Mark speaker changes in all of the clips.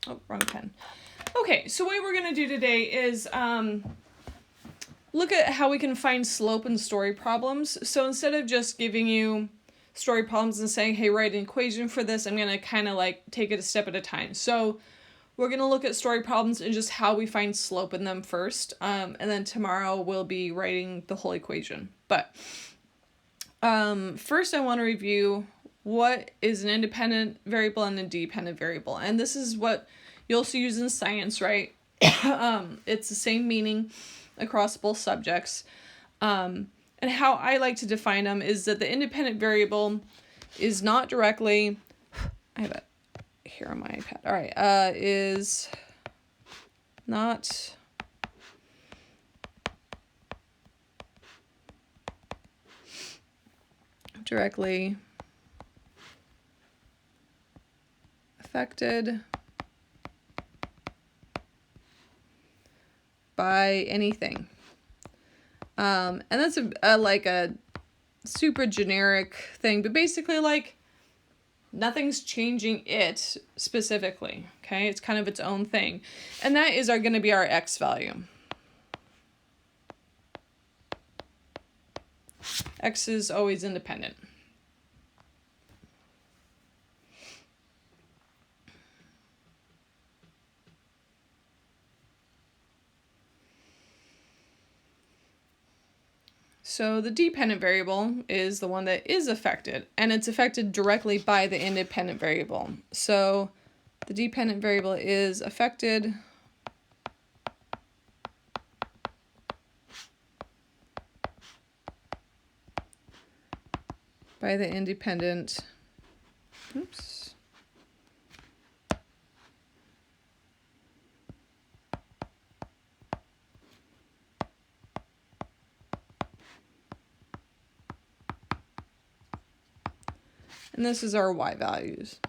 Speaker 1: Oh, wrong pen. Okay, so what we're going to do today is look at how we can find slope in story problems. So instead of just giving you story problems and saying, hey, write an equation for this, I'm going to kind of like take it a step at a time. So we're going to look at story problems and just how we find slope in them first. And then tomorrow we'll be writing the whole equation. But first I want to review what is an independent variable and a dependent variable. And this is what you'll also use in science, right? It's the same meaning across both subjects. And how I like to define them is that the independent variable is not directly, I have it here on my iPad. All right, is not directly affected by anything. And that's like a super generic thing, but basically like nothing's changing it specifically, okay? It's kind of its own thing. And that is going to be our x value. X is always independent. So the dependent variable is the one that is affected, and it's affected directly by the independent variable. So the dependent variable is affected by the independent, oops. And this is our y values.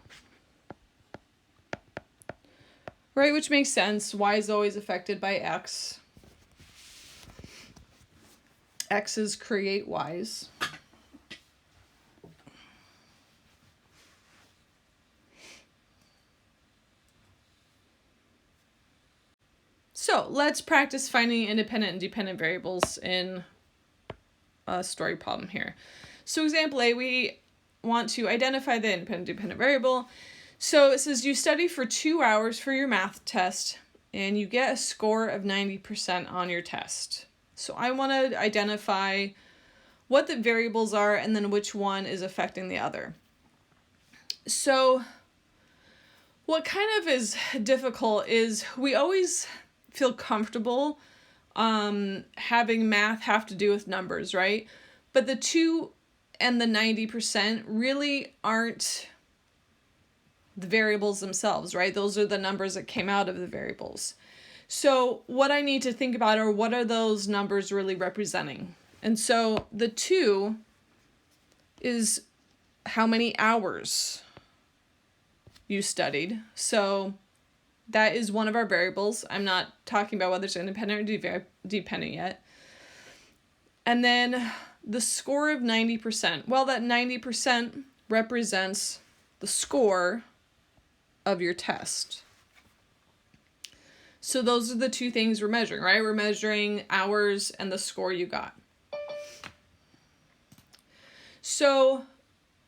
Speaker 1: Right, which makes sense. Y is always affected by x. X's create y's. So let's practice finding independent and dependent variables in a story problem here. So example A, we want to identify the independent and dependent variable. So it says you study for 2 hours for your math test and you get a score of 90% on your test. So I want to identify what the variables are and then which one is affecting the other. So what kind of is difficult is we always feel comfortable having math have to do with numbers, right? But the 2 and the 90% really aren't the variables themselves, right? Those are the numbers that came out of the variables. So what I need to think about are what are those numbers really representing? And so the 2 is how many hours you studied. So that is one of our variables. I'm not talking about whether it's independent or dependent yet. And then the score of 90%. Well, that 90% represents the score of your test. So those are the two things we're measuring, right? We're measuring hours and the score you got. So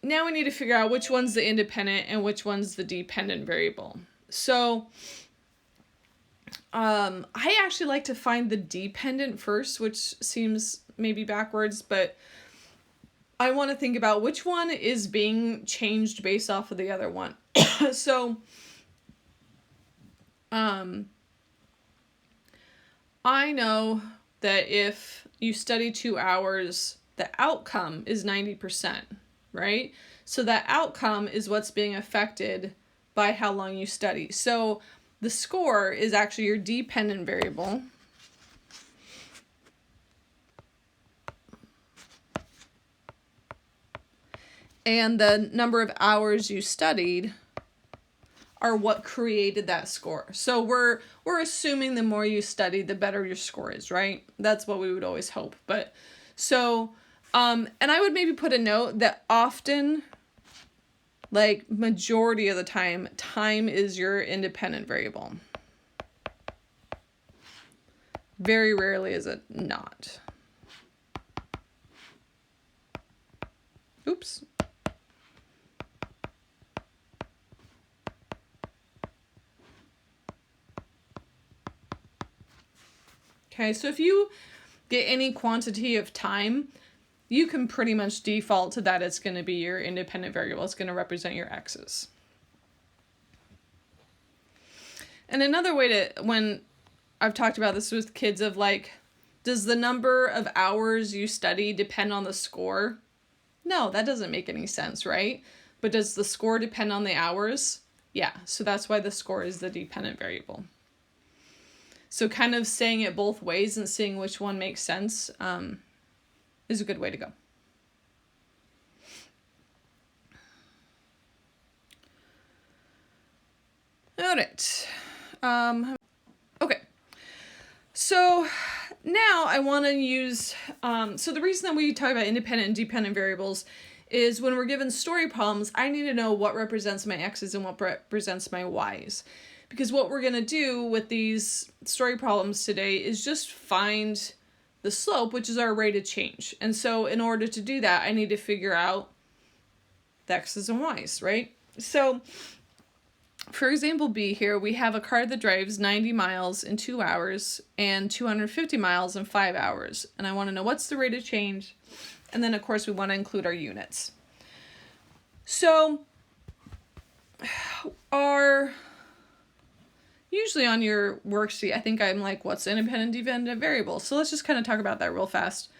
Speaker 1: now we need to figure out which one's the independent and which one's the dependent variable. So I actually like to find the dependent first, which seems maybe backwards, but I want to think about which one is being changed based off of the other one. So I know that if you study 2 hours, the outcome is 90%, right? So that outcome is what's being affected by how long you study. So the score is actually your dependent variable. And the number of hours you studied are what created that score. So we're assuming the more you study, the better your score is, right? That's what we would always hope. But so, and I would maybe put a note that often Like majority of the time, time is your independent variable. Very rarely is it not. Oops. Okay, so if you get any quantity of time, you can pretty much default to that it's going to be your independent variable. It's going to represent your x's. And another way to, when I've talked about this with kids of like, does the number of hours you study depend on the score? No, that doesn't make any sense, right? But does the score depend on the hours? Yeah, so that's why the score is the dependent variable. So kind of saying it both ways and seeing which one makes sense is a good way to go. All right. Okay. So now I want to use, so the reason that we talk about independent and dependent variables is when we're given story problems, I need to know what represents my x's and what represents my y's. Because what we're going to do with these story problems today is just find the slope, which is our rate of change. And so in order to do that, I need to figure out the x's and y's, right? So for example B here, we have a car that drives 90 miles in 2 hours and 250 miles in 5 hours. And I want to know what's the rate of change. And then of course we want to include our units. So usually on your worksheet, I think I'm like, what's independent, dependent variable? So let's just kind of talk about that real fast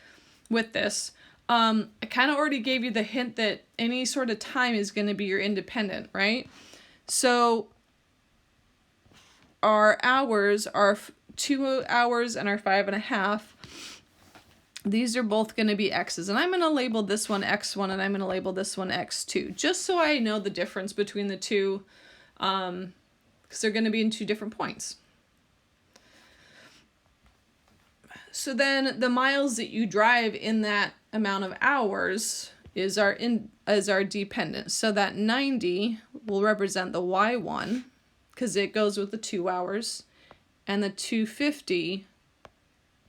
Speaker 1: with this. I kind of already gave you the hint that any sort of time is going to be your independent, right? So our hours are 2 hours and our 5.5. These are both going to be x's. And I'm going to label this one x1 and I'm going to label this one x2, just so I know the difference between the two, because they're going to be in 2 different points. So then the miles that you drive in that amount of hours is our dependent. So that 90 will represent the y1 because it goes with the 2 hours, and the 250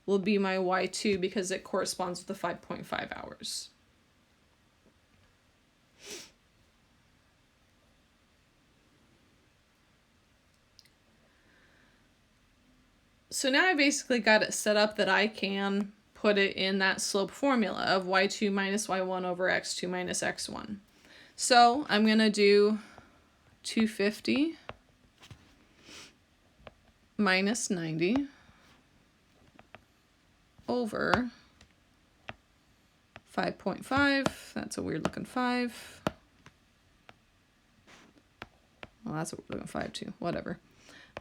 Speaker 1: will be my y2 because it corresponds with the 5.5 hours. So now I basically got it set up that I can put it in that slope formula of y2 minus y1 over x2 minus x1. So I'm going to do 250 minus 90 over 5.5. That's a weird looking 5. Well, that's a weird looking 5 too. Whatever.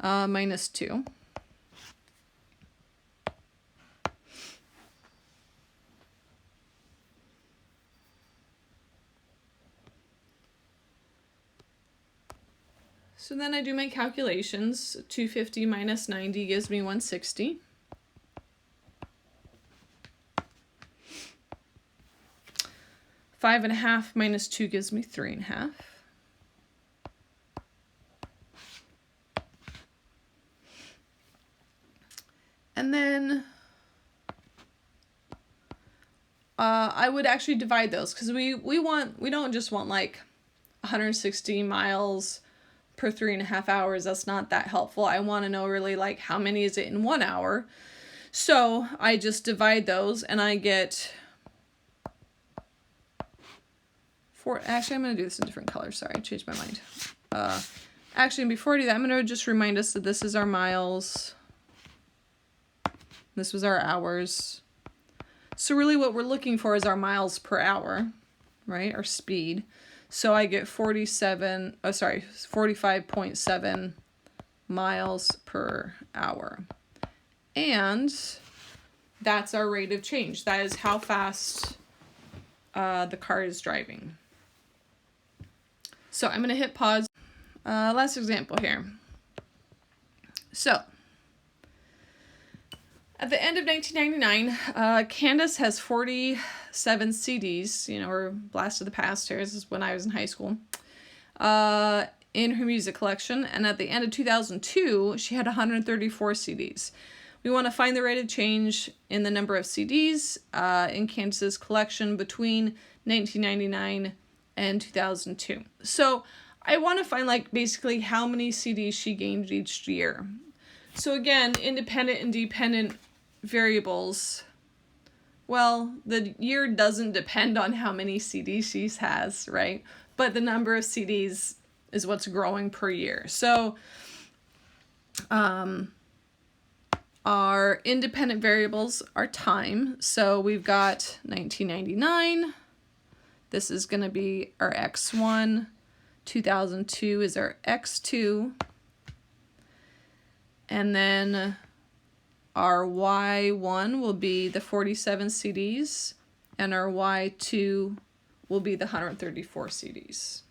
Speaker 1: Minus 2. So then I do my calculations. 250 minus 90 gives me 160. Five and a half minus 2 gives me 3.5. And then I would actually divide those because we don't just want like 160 miles per 3.5 hours. That's not that helpful. I want to know really like how many is it in 1 hour. So I just divide those and I get actually I'm going to do this in different colors. Sorry, I changed my mind. Actually, before I do that, I'm going to just remind us that this is our miles. This was our hours. So really what we're looking for is our miles per hour, right? Our speed. So I get 45.7 miles per hour. And that's our rate of change. That is how fast the car is driving. So I'm going to hit pause. Last example here. So at the end of 1999, Candace has 47 CDs, or Blast of the Past here. This is when I was in high school. in her music collection, and at the end of 2002, she had 134 CDs. We want to find the rate of change in the number of CDs in Candace's collection between 1999 and 2002. So I want to find like basically how many CDs she gained each year. So again, independent and dependent variables. Well, the year doesn't depend on how many CDs she has, right? But the number of CDs is what's growing per year. So our independent variables are time. So we've got 1999. This is going to be our X1. 2002 is our X2. And then our Y1 will be the 47 CDs, and our Y2 will be the 134 CDs.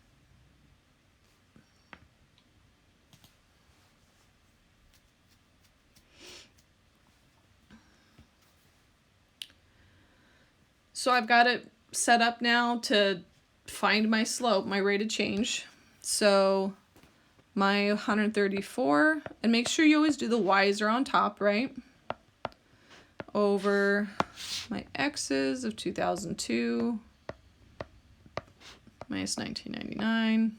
Speaker 1: So I've got it set up now to find my slope, my rate of change. So my 134, and make sure you always do the Y's are on top, right? Over my X's of 2002 minus 1999.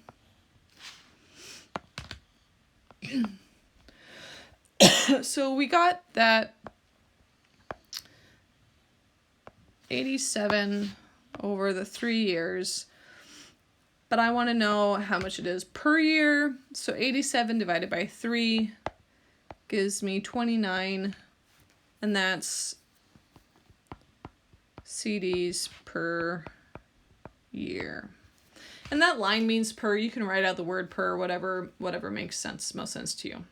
Speaker 1: So we got that 87 over the 3 years, but I want to know how much it is per year. So 87 divided by 3 gives me 29, and that's CDs per year. And that line means per. You can write out the word per, whatever makes sense, most sense to you.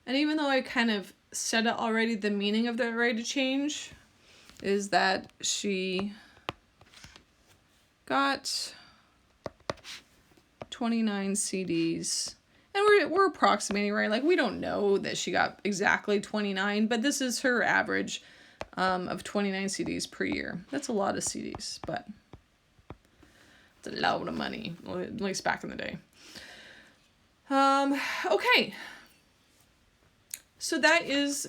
Speaker 1: And even though I kind of said it already, the meaning of the rate of change is that she got 29 CDs. And we're approximating, right? Like, we don't know that she got exactly 29, but this is her average of 29 CDs per year. That's a lot of CDs, but it's a lot of money, at least back in the day. Okay. So that is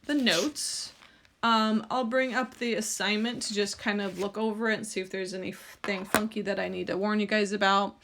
Speaker 1: the notes. I'll bring up the assignment to just kind of look over it and see if there's anything funky that I need to warn you guys about.